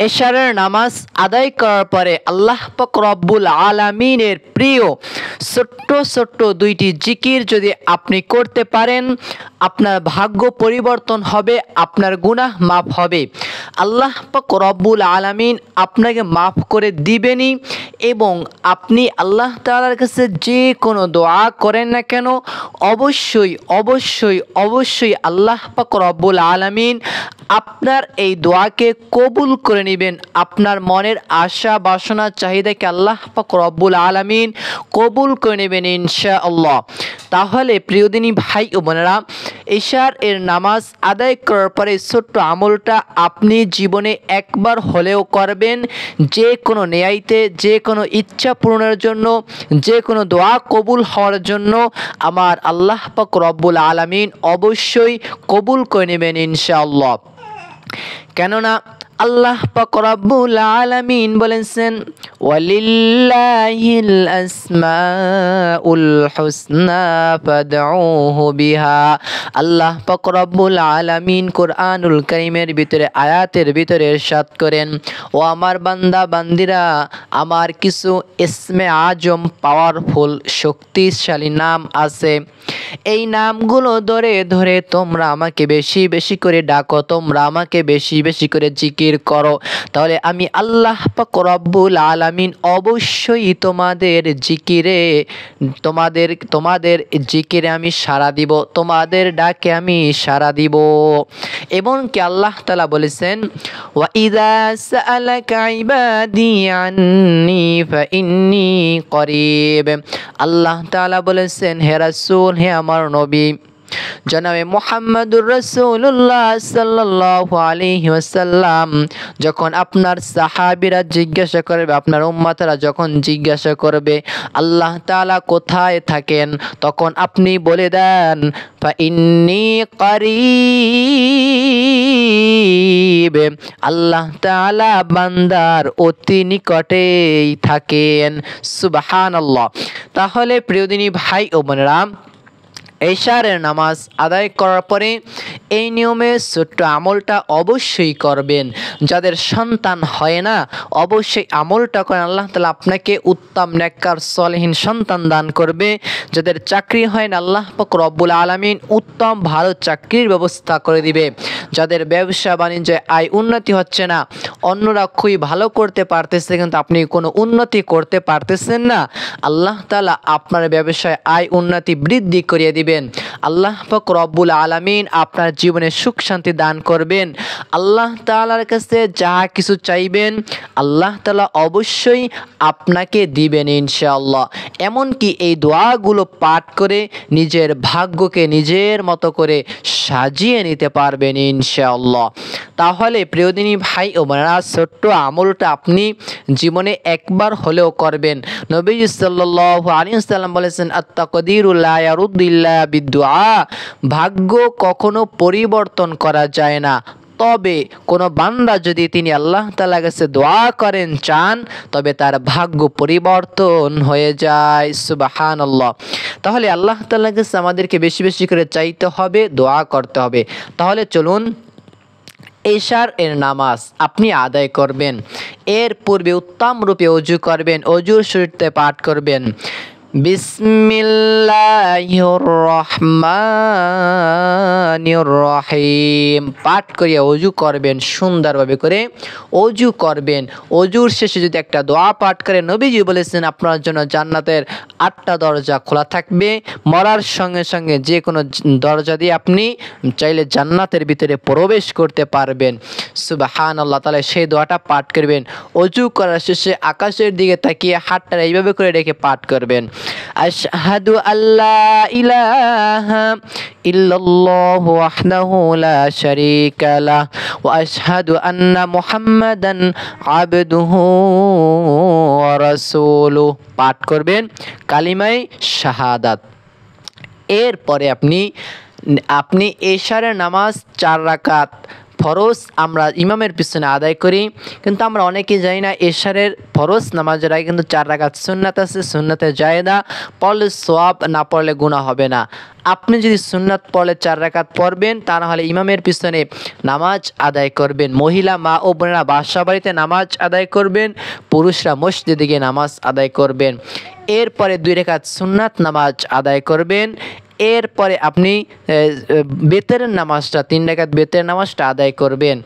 এশারের নামাজ আদায় করার পরে আল্লাহ পাক রব্বুল আলামিনের প্রিয় ছোট্ট ছোট্ট দুইটি জিকির যদি আপনি করতে পারেন, আপনার ভাগ্য পরিবর্তন হবে, আপনার গুনাহ মাফ হবে। আল্লাহ পাক রব্বুল আলামিন আপনাকে মাফ করে দিবেনই। এবং আপনি আল্লাহ তাআলার কাছে যে কোনো দোয়া করেন না কেন, অবশ্যই অবশ্যই অবশ্যই আল্লাহ পাক রব্বুল আলামিন আপনার এই দোয়াকে কবুল করে নেবেন। আপনার মনের আশা বাসনা চাহিদাকে আল্লাহ পাক রব্বুল আলামিন কবুল করে নেবেন ইনশাআল্লাহ। তাহলে প্রিয়দিনী ভাই ও বোনেরা, এশার এর নামাজ আদায় করার পরে ছোট্ট আমলটা আপনি জীবনে একবার হলেও করবেন। যে কোনো নেয়াইতে, যে কোনো ইচ্ছা পূরণের জন্য, যে কোনো দোয়া কবুল হওয়ার জন্য আমার আল্লাহ পাক রব্বুল আলামিন অবশ্যই কবুল করে নেবেন ইনশাআল্লাহ। কেননা আল্লাহ পাক রব্বুল আলামিন বলেছেন, ওয়ালিল্লাহিল আসমাউল হুসনা ফাদউহু বিহা। আল্লাহ পাক রব্বুল আলামিন কুরআনুল কারীমের ভিতরে আয়াতের ভিতরে ইরশাদ করেন, ও আমার বান্দা বান্দিরা, আমার কিছু ইসমে আজম পাওয়ারফুল শক্তিশালী নাম আছে। এই নামগুলো ধরে ধরে তোমরা আমাকে বেশি বেশি করে ডাকো, তোমরা আমাকে বেশি বেশি করে জিকির করো, তাহলে আমি আল্লাহ পাক রব্বুল আলামিন অবশ্যই তোমাদের জিকিরে আমি সাড়া দিব, তোমাদের ডাকে আমি সাড়া দিব। এবং কি আল্লাহ তাআলা বলেছেন, ওয়া ইযা সাআলাকা ইবাদি আন্নী ফাইন্নী করিব। আল্লাহ তাআলা বলেছেন, হে রাসূল, হে আমার নবী জনাবে মুহাম্মদুর রাসূলুল্লাহ সাল্লাল্লাহু আলাইহি ওয়াসাল্লাম, যখন আপনার সাহাবীরা জিজ্ঞাসা করবে, আপনার উম্মতরা যখন জিজ্ঞাসা করবে আল্লাহ তাআলা কোথায় থাকেন, তখন আপনি বলে দেন, ফাইন্নী করিব। আল্লাহ তাআলা বান্দার অতি নিকটেই থাকেন। সুবহানাল্লাহ। তাহলে প্রিয়দিনী ভাই ও বোনেরা, এশারের নামাজ আদায় করার পরে এই নিয়মে ছোট্ট আমলটা অবশ্যই করবেন। যাদের সন্তান হয় না, অবশ্যই আমলটা করেন, আল্লাহ তাআলা আপনাকে উত্তম নেককার সলিহিন সন্তান দান করবে। যাদের চাকরি হয় না, আল্লাহ পাক রব্বুল আলামিন উত্তম ভালো চাকরির ব্যবস্থা করে দিবে। যাদের ব্যবসা বাণিজ্যে আয় উন্নতি হচ্ছে না, অন্যরা খুবই ভালো করতে পারতেছে কিন্তু আপনি কোনো উন্নতি করতে পারতেছেন না, আল্লাহ তাআলা আপনার ব্যবসায় আয় উন্নতি বৃদ্ধি করিয়ে দিবেন। আল্লাহ পাক রব্বুল আলামিন আপনার জীবনে সুখ শান্তি দান করবেন। আল্লাহ তাআলার কাছে যা কিছু চাইবেন আল্লাহ তাআলা অবশ্যই আপনাকে দিবেন ইনশাআল্লাহ। এমনকি এই দোয়াগুলো পাঠ করে নিজের ভাগ্যকে নিজের মতো করে সাজিয়ে নিতে পারবেন ইনশাআল্লাহ। তাহলে প্রিয়দিনী ভাই ও বোনেরা, ছোট্ট আমলটা আপনি জীবনে একবার হলেও করবেন। নবীজি সাল্লাল্লাহু আলাইহি ওয়াসাল্লাম বলেছেন, আত-তাকদীরু লা ইয়ারুদ্দু ইল্লা বিদ-দুআ। ভাগ্য কখনো পরিবর্তন করা যায় না, তবে কোনো বান্দা যদি তিনি আল্লাহ তাআলার কাছে দোয়া করেন, চান, তবে তার ভাগ্য পরিবর্তন হয়ে যায়। সুবহানাল্লাহ। তাহলে আল্লাহ তাআলার কাছে আমাদেরকে বেশি বেশি করে চাইতে হবে, দোয়া করতে হবে। তাহলে চলুন এশার এর নামাজ আপনি আদায় করবেন। এর পূর্বে উত্তম রূপে ওযু করবেন, ওযুর শুরুতে পাঠ করবেন, বিসমিল্লাহির রহমানির রহিম। পাঠ করিয়া ওযু করবেন, সুন্দরভাবে করে ওযু করবেন। ওযুর শেষে যদি একটা দোয়া পাঠ করেন, নবীজি বলেছেন আপনার জন্য জান্নাতের 8টা দরজা খোলা থাকবে। মরার সঙ্গে সঙ্গে যে কোনো দরজা দিয়ে আপনি চাইলে জান্নাতের ভিতরে প্রবেশ করতে পারবেন। সুবহানাল্লাহ। তাহলে সেই দোয়াটা পাঠ করবেন। ওযু করার শেষে আকাশের দিকে তাকিয়ে হাতটা এইভাবে করে রেখে পাঠ করবেন, আশহাদু আল্লা ইলাহা ইল্লাল্লাহু ওয়াহদাহু লা শারীকা লাহ ওয়া আশহাদু আন্না মুহাম্মাদান আবদুহু ওয়া রাসূলুহু। পাঠ করবেন কালিমায়ে শাহাদাত। এরপরে আপনি এশারের নামাজ 4 রাকাত ফরজ আমরা ইমামের পিছনে আদায় করি, কিন্তু আমরা অনেকেই জানি না এশারের ফরজ নামাজের আগে কিন্তু 4 রাকাত সুন্নাত আছে, সুন্নাতে জায়েদা, পড়লে সওয়াব, না পড়লে গুনাহ হবে না। আপনি যদি সুন্নাত পড়লে 4 রাকাত পড়বেন, তা না হলে ইমামের পিছনে নামাজ আদায় করবেন। মহিলা মা ও বোনেরা বাসা বাড়িতে নামাজ আদায় করবেন, পুরুষরা মসজিদে গিয়ে নামাজ আদায় করবেন। এরপরে 2 রাকাত সুন্নাত নামাজ আদায় করবেন। এরপরে আপনি বেতেরের নামাজটা 3 রাকাত বেতের নামাজটা আদায় করবেন।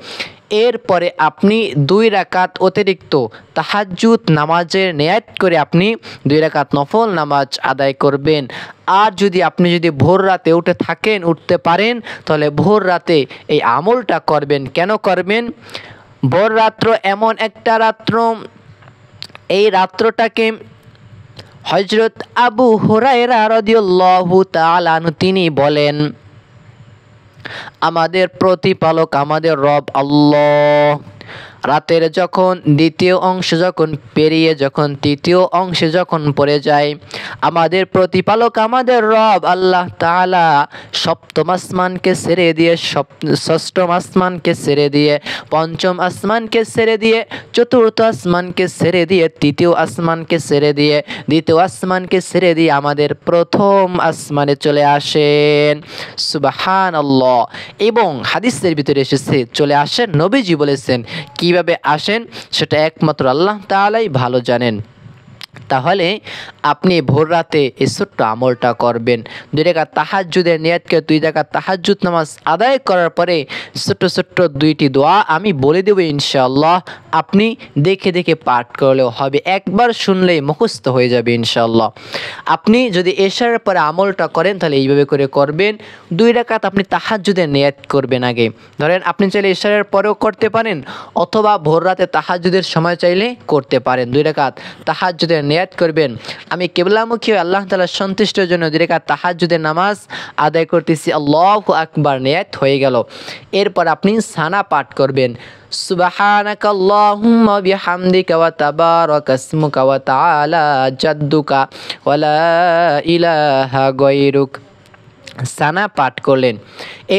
এরপরে আপনি 2 রাকাত অতিরিক্ত তাহাজ্জুদ নামাজের নিয়াত করে আপনি 2 রাকাত নফল নামাজ আদায় করবেন। আর আপনি যদি ভোর রাতে উঠতে পারেন, তাহলে ভোর রাতে এই আমলটা করবেন। কেন করবেন? ভোর রাত্র এমন একটা রাত্র, এই রাত্রটাকে হযরত আবু হুরায়রা রাদিয়াল্লাহু তাআলা আনহু তিনি বলেন, আমাদের প্রতিপালক আমাদের রব আল্লাহ রাতের যখন দ্বিতীয় অংশ যখন পেরিয়ে যখন তৃতীয় অংশে যখন পড়ে যায়, আমাদের প্রতিপালক আমাদের রব আল্লাহ তাআলা সপ্তম আসমানকে ছেড়ে দিয়ে ষষ্ঠম আসমানকে ছেড়ে দিয়ে পঞ্চম আসমানকে ছেড়ে দিয়ে চতুর্থ আসমানকে ছেড়ে দিয়ে তৃতীয় আসমানকে ছেড়ে দিয়ে দ্বিতীয় আসমানকে ছেড়ে দিয়ে আমাদের প্রথম আসমানে চলে আসেন। সুবহানাল্লাহ। এবং হাদিসের ভিতরে এসেছে চলে আসেন, নবীজি বলেছেন কিভাবে আসেন সেটা একমাত্র আল্লাহ তাআলাই ভালো জানেন। তাহলে আপনি ভোর রাতে এই ছোট্ট আমলটা করবেন। 2 রাকাত তাহাজ্জুদের নিয়াত করে 2 রাকাত তাহাজ্জুদ নামাজ আদায় করার পরে ছোট্ট ছোট্ট 2টি দোয়া আমি বলে দেব ইনশাআল্লাহ, আপনি দেখে দেখে পাঠ করলেও হবে, একবার শুনলেই মুখস্থ হয়ে যাবে ইনশাআল্লাহ। আপনি যদি এশারের পরে আমলটা করেন তাহলে এইভাবে করে করবেন। 2 রাকাত আপনি তাহাজ্জুদের নিয়াত করবেন আগে। ধরেন আপনি চাইলে এশারের পরেও করতে পারেন, অথবা ভোর রাতে তাহাজ্জুদের সময় চাইলে করতে পারেন। 2 রাকাত তাহাজ্জুদের নিয়াত করবেন, আমি কিবলামুখী হয়ে আল্লাহ তাআলার সন্তুষ্টির জন্য 2 রাকাত তাহাজ্জুদের নামাজ আদায় করতেছি, আল্লাহু আকবার নিয়াত হয়ে গেল। এরপর আপনি সানা পাঠ করবেন, সুবহানাকাল্লাহুম্মা বিহামদিকা ওয়া তাবারাকা ইসমুকা ওয়া তাআলা জাদ্দুকা ওয়া লা ইলাহা গায়রুক। সানা পাঠ করলেন।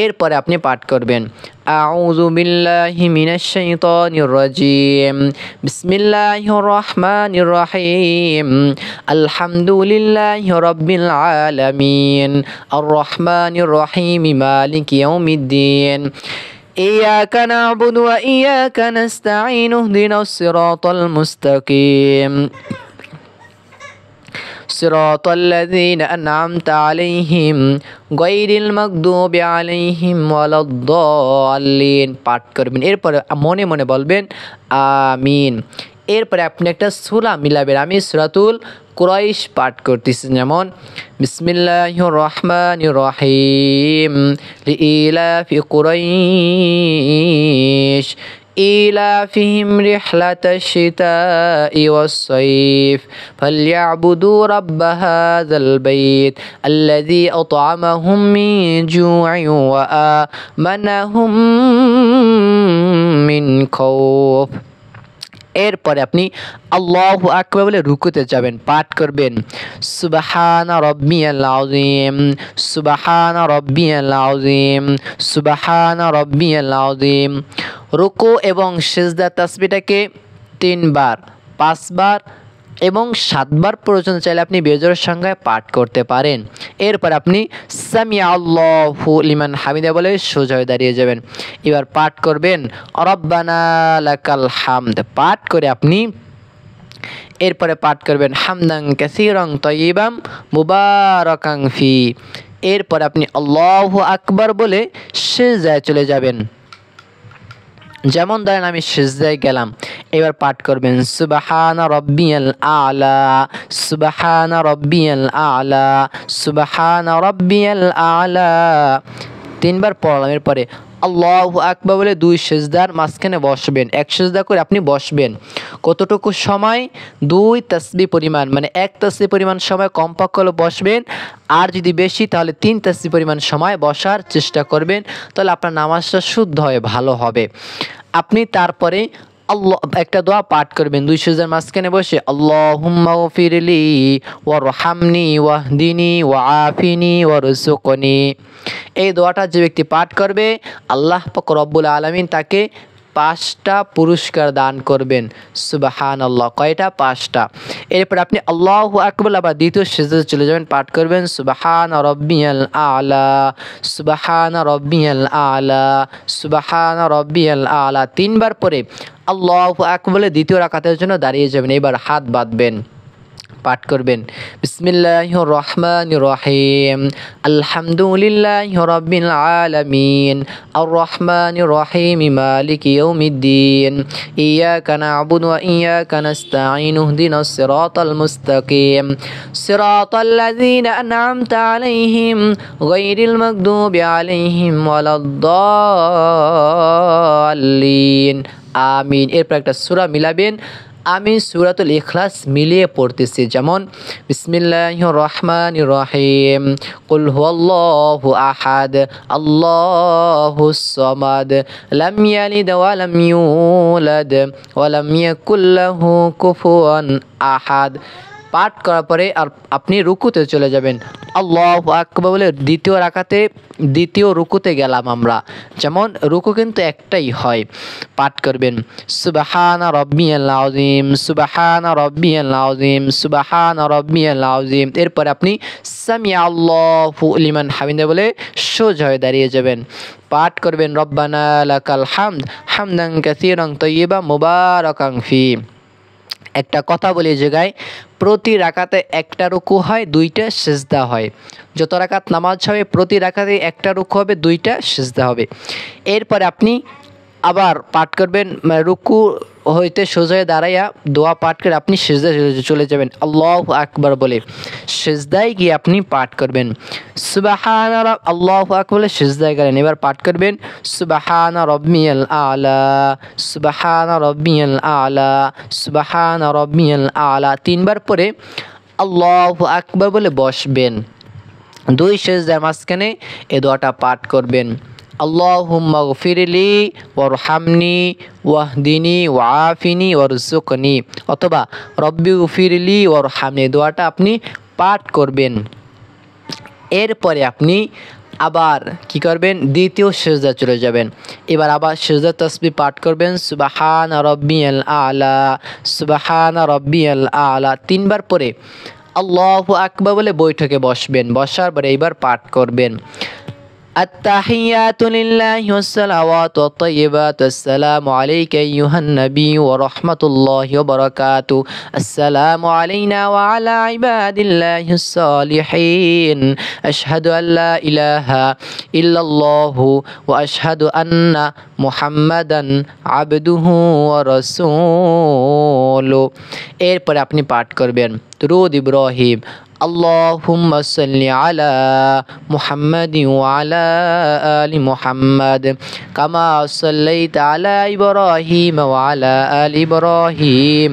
এরপরে আপনি পাঠ করবেন আউযু বিল্লাহি মিনাশ শাইতানির রাজিম, বিসমিল্লাহির রহমানির রহিম, আলহামদুলিল্লাহি রাব্বিল আলামিন, আর রহমানির রহিম, মালিকি ইয়াউমিদ্দিন, ইয়্যাকা না'বুদু ওয়া ইয়্যাকা নাস্তাঈন, ইহদিনাস সিরাতাল মুস্তাকিম, সিরাতাল লাযীনা আন'আমতা আলাইহিম গায়রিল মাগদুবি আলাইহিম ওয়ালাদ-দাল্লিন পাঠ করবেন। এরপরে মনে মনে বলবেন আমিন। এরপরে আপনি একটা সূরা মিলাবেন। আমি সূরাতুল কুরাইশ পাঠ করতেছি, যেমন বিসমিল্লাহির রহমানির রহিম, লিইলাফি কুরাইশ إيلافهم رحلة الشتاء والصيف فليعبدوا رب هذا البيت الذي أطعمهم من جوع وآمنهم من خوف। এরপরে আপনি আল্লাহু আকবার বলে রুকুতে যাবেন, পাঠ করবেন সুবহানা রাব্বিয়াল আযীম, সুবহানা রাব্বিয়াল আযীম, সুবহানা রাব্বিয়াল আযীম। রুকু এবং সিজদা তাসবিহটাকে 3 বার, 5 বার এবং 7 বার পর্যন্ত চাইলে আপনি বেজোড় সংখ্যায় পাঠ করতে পারেন। এরপর আপনি সামি আল্লাহু লিমান হামিদা বলে সোজা হয়ে দাঁড়িয়ে যাবেন। এবার পাঠ করবেন রব্বানা লাকাল হামদ, পাঠ করে আপনি এরপরে পাঠ করবেন হামদান কাসীরান তাইয়িবান মুবারাকান ফি। এরপর আপনি আল্লাহু আকবার বলে সিজদায় চলে যাবেন। যেমন ধরেন আমি সিজদায় গেলাম, এবার পাঠ করবেন সুবহানা রাব্বিয়াল আ'লা, সুবহানা রাব্বিয়াল আ'লা, সুবহানা রাব্বিয়াল আ'লা। 3 বার পড়লাম। এরপরে আল্লাহু আকবার বলে 2 সিজদার মাঝখানে বসবেন, 1 সিজদা করে আপনি বসবেন। কতটুকু সময়? 2 তাসবিহ পরিমাণ, মানে 1 তাসবিহ পরিমাণ সময় কমপক্ষে হলে বসবেন। আর যদি বেশি তাহলে 3 তাসবিহ পরিমাণ সময় বসার চেষ্টা করবেন, তাহলে আপনার নামাজটা শুদ্ধ হয়, ভালো হবে। আপনি তারপরে আল্লাহ একটা দোয়া পাঠ করবেন 2 সিজদার মাঝখানে বসে, আল্লাহুম্মা গফিরলি ওয়ারহামনি ওয়াহদিনি ওয়াআফিনি ওয়ারযুকনি। এই দোয়াটা যে ব্যক্তি পাঠ করবে আল্লাহ পাক রব্বুল আলামিন তাকে 5টা পুরস্কার দান করবেন। সুবহানাল্লাহ। কয়টা? 5টা। এরপর আপনি আল্লাহু আকবার আবার দ্বিতীয় সিজদাতে চলে যাবেন, পাঠ করবেন সুবহানা রাব্বিয়াল আ'লা, সুবহানা রাব্বিয়াল আ'লা, সুবহানা রাব্বিয়াল আ'লা 3 বার পরে আল্লাহু আকবার বলে দ্বিতীয় রাকাতের জন্য দাঁড়িয়ে যাবেন। এবার হাত বাঁধবেন, পাঠ করবেন বিসমিল্লাহির রহমানির রহিম, আলহামদুলিল্লাহি রাব্বিল আলামিন, আর রহমানির রহিম, মালিকি ইয়াউমিদ্দিন, ইয়াকা না'বুদু ওয়া ইয়াকা নাস্তাঈন, ইহদিনাস সিরাতাল মুস্তাকিম, সিরাতাল লাযীনা আন'আমতা আলাইহিম গায়রিল মাগদুবি আলাইহিম ওয়ালাদ-দাল্লিন। আমিন। এরপর একটা সূরা মিলাবেন। আমি সূরাতুল ইখলাস মিলিয়ে পড়তেছি, যেমন বিসমিল্লাহির রহমানির রহিম, কুল হুয়াল্লাহু আহাদ, আল্লাহুস সামাদ, লাম ইয়ালিদ ওয়া লাম ইউলাদ ওয়া লাম ইয়াকুল লাহু কুফুয়ান আহাদ। পাঠ করার পরে আর আপনি রুকুতে চলে যাবেন। আল্লাহু আকবার বলে দ্বিতীয় রাকাতে দ্বিতীয় রুকুতে গেলাম আমরা, যেমন রুকু কিন্তু একটাই হয়। পাঠ করবেন সুবহানা রাব্বিয়াল আযীম, সুবহানা রাব্বিয়াল আযীম, সুবহানা রাব্বিয়াল আযীম। এরপর আপনি সামিআ আল্লাহু লিমান হামিদা বলে সোজা হয়ে দাঁড়িয়ে যাবেন। পাঠ করবেন রব্বানা লাকাল হামদ হামদান কাসীরান তাইয়্যিবান মুবারাকান ফি। একটা কথা বলি এই জায়গায়, প্রতি রাকাতে একটা রুকু হয়, 2টা সিজদা হয়। যত রাকাত নামাজ হবে প্রতি রাকাতে একটা রুকু হবে, 2টা সিজদা হবে। এরপরে আপনি আবার পাঠ করবেন, রুকু হইতে সোজা হয়ে দাঁড়াইয়া দোয়া পাঠ করে আপনি সিজদায় চলে যাবেন আল্লাহু আকবার বলে। সিজদায় গিয়ে আপনি পাঠ করবেন সুবহানা আল্লাহু আকবার বলে সিজদায় গেলেন। এবার পাঠ করবেন সুবহানা রাব্বিয়াল আ'লা, সুবহানা রাব্বিয়াল আ'লা, সুবহানা রাব্বিয়াল আ'লা 3 বার পরে আল্লাহু আকবার বলে বসবেন। 2 সিজদার মাঝখানে এই দোয়াটা পাঠ করবেন, আল্লাহুম্মা গফিরলি ওয়ারহামনি ওয়াহদিনি ওয়াআফিনি ওয়ারযুকনি, অথবা রব্বি গফিরলি ওয়ারহামনি দোয়াটা আপনি পাঠ করবেন। এরপরে আপনি আবার কি করবেন? দ্বিতীয় সিজদা চলে যাবেন। এবার আবার সিজদা তাসবিহ পাঠ করবেন সুবহানা রাব্বিয়াল আ'লা, সুবহানা রাব্বিয়াল আ'লা 3 বার পরে আল্লাহু আকবার বলে বৈঠকে বসবেন। বসার পরে এবার পাঠ করবেন التحيات لله والصلوات والطيبات، السلام عليك أيها النبي ورحمة الله وبركاته، السلام علينا وعلى عباد الله الصالحين، أشهد أن لا إله إلا الله وأشهد أن محمدا عبده ورسوله। এরপরে আপনি পাঠ করবেন দুরূদ ইব্রাহিম, আল্লাহুম্মা সাল্লি আলা মুহাম্মাদিন ওয়া আলা আলি মুহাম্মাদ কামা সাল্লাইতা আলা ইব্রাহিম ওয়া আলা আলি ইব্রাহিম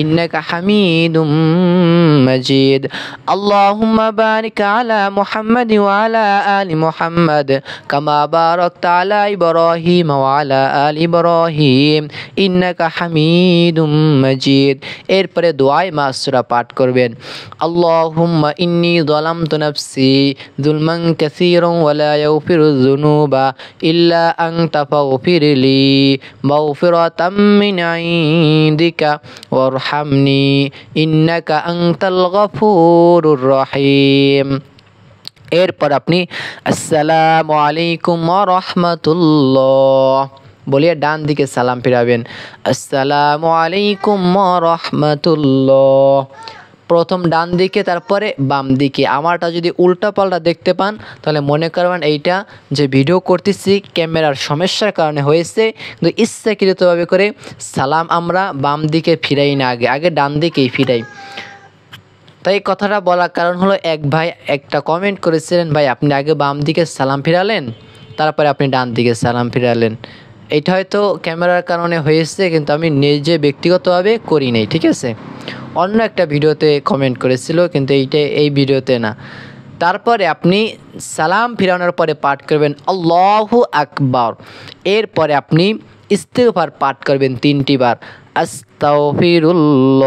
ইন্নাকা হামিদুম মাজিদ। আল্লাহুম্মা বারিক আলা মুহাম্মাদিন ওয়া আলা আলি মুহাম্মাদ কামা বারাকতা আলা ইব্রাহিম ওয়া আলা আলি ইব্রাহিম ইন্নাকা হামিদুম মাজিদ। এরপরে দোয়ায়ে মাসুরা পাঠ করবেন, আল্লাহুম্মা ইন্নী যালামতু নাফসি যুলমান কাসীরান ওয়া লা ইয়াগফিরুয যুনুবা ইল্লা আনতা ফাগফিরলি মাগফিরাতাম মিন ইনদিকা ওয়ারহামনি ইন্নাকা আনতাল গফুরুর রহিম। এরপর আপনি আসসালামু আলাইকুম ওয়া রাহমাতুল্লাহ বলিয়ে ডান দিকে সালাম ফিরাবেন, আসসালামু আলাইকুম ওয়া রাহমাতুল্লাহ। প্রথম ডান দিকে তারপরে বাম দিকে। আমারটা যদি উল্টা পাল্টা দেখতে পান তাহলে মনে করবেন এইটা যে ভিডিও করতেছি ক্যামেরার সমস্যার কারণে হয়েছে, কিন্তু ইচ্ছাকৃতভাবে করে সালাম আমরা বাম দিকে ফিরাই না, আগে ডান দিকেই ফিরাই। তাই কথাটা বলার কারণ হলো, এক ভাই একটা কমেন্ট করেছিলেন, ভাই আপনি আগে বাম দিকে সালাম ফিরালেন তারপরে আপনি ডান দিকে সালাম ফিরালেন। এটা হয়তো ক্যামেরার কারণে হয়েছে, কিন্তু আমি নিজে ব্যক্তিগতভাবে করি নাই, ঠিক আছে। অন্য একটা ভিডিওতে কমেন্ট করেছিল, কিন্তু এই ভিডিওতে না। তারপরে আপনি সালাম ফিরানোর পরে পাঠ করবেন আল্লাহু আকবার। এরপরে আপনি ইস্তেগফার পাঠ করবেন 3টি বার। আস্তাগফিরুল্লাহ,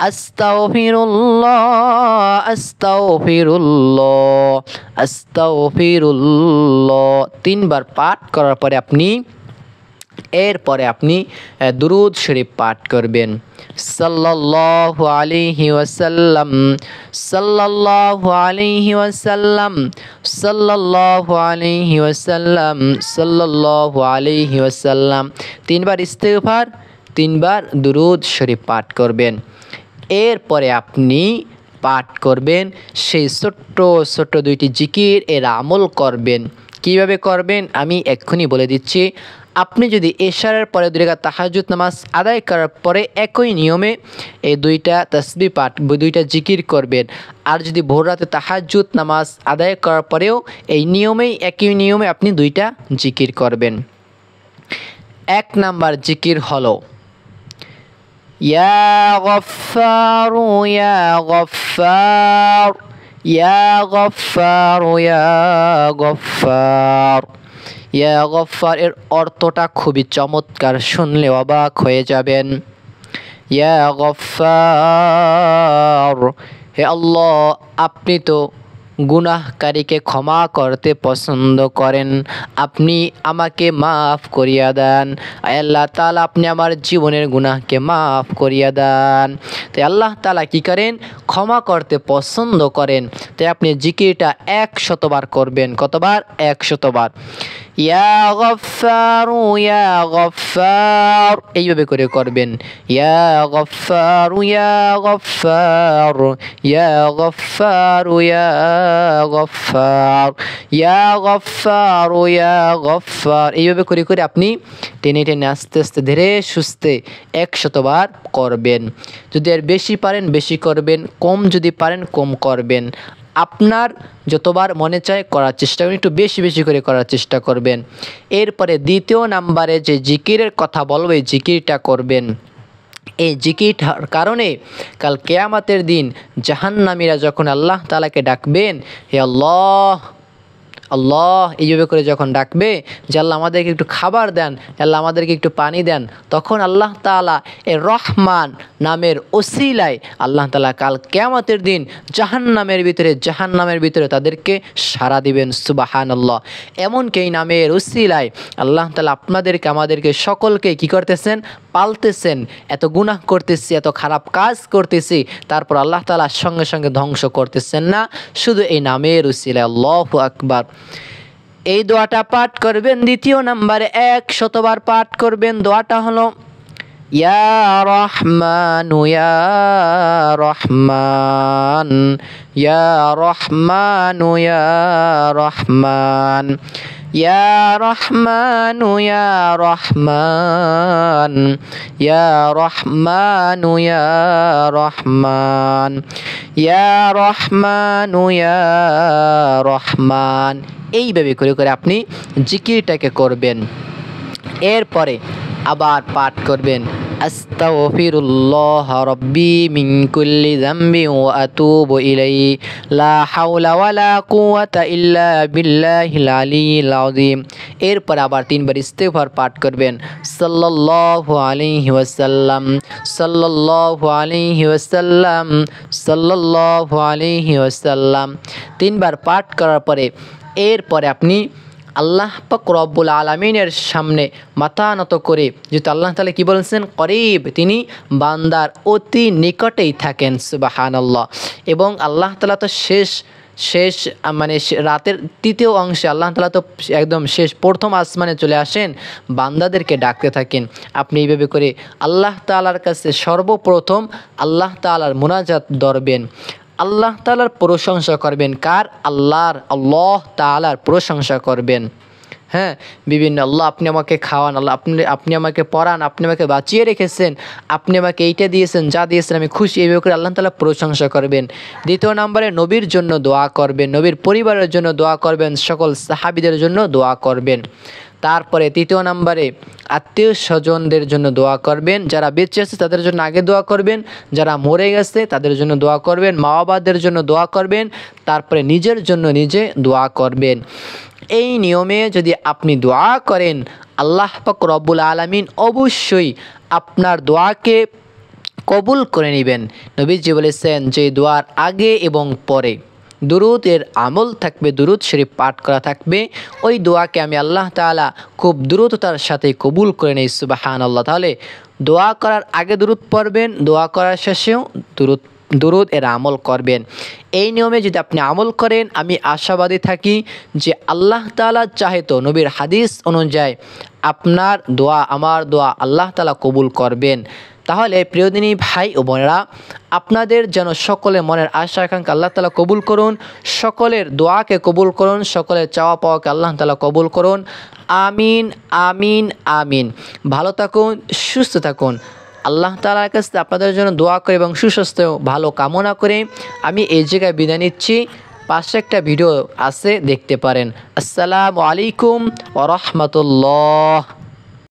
আস্তাগফিরুল্লাহ, আস্তাগফিরুল্লাহ, আস্তাগফিরুল্লাহ 3 বার পাঠ করার পরে এরপরে আপনি দুরূদ শরীফ পাঠ করবেন। সাল্লাল্লাহু আলাইহি ওয়াসাল্লাম, সাল্লাল্লাহু আলাইহি ওয়াসাল্লাম, সাল্লাল্লাহু আলাইহি ওয়াসাল্লাম, সাল্লাল্লাহু আলাইহি ওয়াসাল্লাম 3 বার ইস্তেগফার, 3 বার দুরূদ শরীফ পাঠ করবেন। এরপরে আপনি পাঠ করবেন সেই ছোট্ট ছোট্ট 2টি জিকির, এর আমল করবেন। কিভাবে করবেন আমি এক্ষুনি বলে দিচ্ছি। আপনি যদি এশারের পরে 2 রাকাত তাহাজ্জুদ নামাজ আদায় করার পরে একই নিয়মে এই 2টা তাসবিহ পাঠ, 2টা জিকির করবেন। আর যদি ভোর রাতে তাহাজ্জুদ নামাজ আদায় করার পরেও এই নিয়মেই, একই নিয়মে আপনি 2টা জিকির করবেন। 1 নাম্বার জিকির হলো ইয়া গফফারু ইয়া গফফার, ইয়া গফফারু ইয়া গফফার। ইয়া গফফার এর অর্থটা খুবই চমৎকার, শুনলে অবাক হয়ে যাবেন। ইয়া গফফার, হে আল্লাহ আপনি তো গুনাহকারীকে ক্ষমা করতে পছন্দ করেন, আপনি আমাকে মাফ করিয়া দেন। আল্লাহ তাআলা আপনি আমার জীবনের গুনাহকে মাফ করিয়া দেন। তাই আল্লাহ তাআলা কি করেন? ক্ষমা করতে পছন্দ করেন। তাই আপনি জিকিরটা 100 বার করবেন। কতবার? 100 বার। ইয়া গফফারু ইয়া গফফার, এইভাবে করে করবেন। ইয়া গফফারু ইয়া গফফার, ইয়া গফফারু ইয়া গফফার, ইয়া গফফারু ইয়া গফফার, এইভাবে করে করে আপনি টেনে টেনে আস্তে আস্তে ধীরে সুস্থে 100 বার করবেন। যদি এর বেশি পারেন বেশি করবেন, কম যদি পারেন কম করবেন। আপনার যতবার মনে চায় করার চেষ্টা করবেন, একটু বেশি বেশি করে করার চেষ্টা করবেন। এরপরে 2য় নাম্বারে যে জিকিরের কথা বলবো, এই জিকিরটা করবেন। এই জিকিরটার কারণে কাল কিয়ামতের দিন জাহান্নামীরা যখন আল্লাহ তাআলাকে ডাকবেন, হে আল্লাহ আল্লাহ এইভাবে করে যখন ডাকবে যে আল্লাহ আমাদেরকে একটু খাবার দেন, আল্লাহ আমাদেরকে একটু পানি দেন, তখন আল্লাহ তাআলা এই রহমান নামের ওসিলায় আল্লাহ তাআলা কাল কিয়ামতের দিন জাহান্নামের ভিতরে তাদেরকে সাড়া দিবেন। সুবহানাল্লাহ। এমনকি এই নামের ওসিলায় আল্লাহ তাআলা আপনাদেরকে আমাদেরকে সকলকে কি করতেছেন? পালতেছেন। এত গুনাহ করতেছি, এত খারাপ কাজ করতেছি, তারপর আল্লাহ তাআলা সঙ্গে সঙ্গে ধ্বংস করতেছেন না, শুধু এই নামের ওসিলায়। আল্লাহু আকবার। এই দোয়াটা পাঠ করবেন। 2য় নাম্বারে 100 বার পাঠ করবেন। দোয়াটা হলো ইয়া রহমান ইয়া রহমান, ইয়া রহমান ইয়া রহমান, ইয়া রহমান ইয়া রহমান, ইয়া রহমান ইয়া রহমান, ইয়া রহমান ইয়া রহমান, এইভাবে করে করে আপনি জিকিরটাকে করবেন। এরপরে আবার পাঠ করবেন আস্তাগফিরুল্লাহ রাব্বি মিন কুল্লি যামবি ওয়া আতুবু ইলাইহি লা হাওলা ওয়ালা কুওয়াতা ইল্লা বিল্লাহিল আলিয়্যিল আযীম। এরপর আবার 3 বার ইস্তিগফার পাঠ করবেন। সাল্লাল্লাহু আলাইহি ওয়াসাল্লাম, সাল্লাল্লাহু আলাইহি ওয়াসাল্লাম, সাল্লাল্লাহু আলাইহি ওয়াসাল্লাম 3 বার পাঠ করার পরে এরপরে আপনি আল্লাহ পাক রব্বুল আলামিনের সামনে মাথা নত করে, যেহেতু আল্লাহ তাআলা কি বলেছেন? করিব, তিনি বান্দার অতি নিকটেই থাকেন। সুবহানাল্লাহ। এবং আল্লাহ তাআলা তো শেষ মানে রাতের 3য় অংশে আল্লাহ তাআলা তো একদম শেষ প্রথম আসমানে চলে আসেন, বান্দাদেরকে ডাকতে থাকেন। আপনি এইভাবে করে আল্লাহ তাআলার কাছে সর্বপ্রথম আল্লাহ তাআলার মুনাজাত ধরবেন, আল্লাহ তাআলার প্রশংসা করবেন। কার? আল্লাহ তাআলার প্রশংসা করবেন। হ্যাঁ, বিভিন্ন আল্লাহ আপনি আমাকে খাওয়ান, আল্লাহ আপনি আমাকে পড়ান, আপনি আমাকে বাঁচিয়ে রেখেছেন, আপনি আমাকে এইটা দিয়েছেন, যা দিয়েছেন আমি খুশি, এইভাবে করে আল্লাহ তাআলা প্রশংসা করবেন। 2য় নম্বরে নবীর জন্য দোয়া করবেন, নবীর পরিবারের জন্য দোয়া করবেন, সকল সাহাবীদের জন্য দোয়া করবেন। তারপরে 3য় নম্বরে আত্মীয় স্বজনদের জন্য দোয়া করবেন। যারা বেঁচে আছে তাদের জন্য আগে দোয়া করবেন, যারা মরে গেছে তাদের জন্য দোয়া করবেন, মা বাবাদের জন্য দোয়া করবেন, তারপরে নিজের জন্য নিজে দোয়া করবেন। এই নিয়মে যদি আপনি দোয়া করেন, আল্লাহ পাক রব্বুল আলামিন অবশ্যই আপনার দোয়াকে কবুল করে নেবেন। নবীজি বলেছেন যে দোয়ার আগে এবং পরে দুরূদের আমল থাকবে, দুরূদ শরীফ পাঠ করা থাকবে, ওই দোয়াকে আমি আল্লাহ তাআলা খুব দ্রুততার সাথে কবুল করে নেই। সুবহানাল্লাহ। তাহলে দোয়া করার আগে দুরূদ পড়বেন, দোয়া করার শেষেও দুরূদ এর আমল করবেন। এই নিয়মে যদি আপনি আমল করেন, আমি আশাবাদী থাকি যে আল্লাহ তাআলা চাহে তো নবীর হাদিস অনুযায়ী আপনার দোয়া, আমার দোয়া আল্লাহ তাআলা কবুল করবেন। তাহলে প্রিয়দিনী ভাই ও বোনেরা, আপনাদের যেন সকলের মনের আশা আকাঙ্ক্ষা আল্লাহ তাআলা কবুল করুন, সকলের দোয়াকে কবুল করুন, সকলের চাওয়া পাওয়াকে আল্লাহ তাআলা কবুল করুন। আমিন আমিন আমিন। ভালো থাকুন, সুস্থ থাকুন। আল্লাহ তাআলার কাছে আপনাদের জন্য দোয়া করে এবং সুস্বাস্থ্য ভালো কামনা করে আমি এই জায়গায় বিদায় নিচ্ছি। পাশে একটা ভিডিও আছে, দেখতে পারেন। আসসালামু আলাইকুম ওয়া রাহমাতুল্লাহ।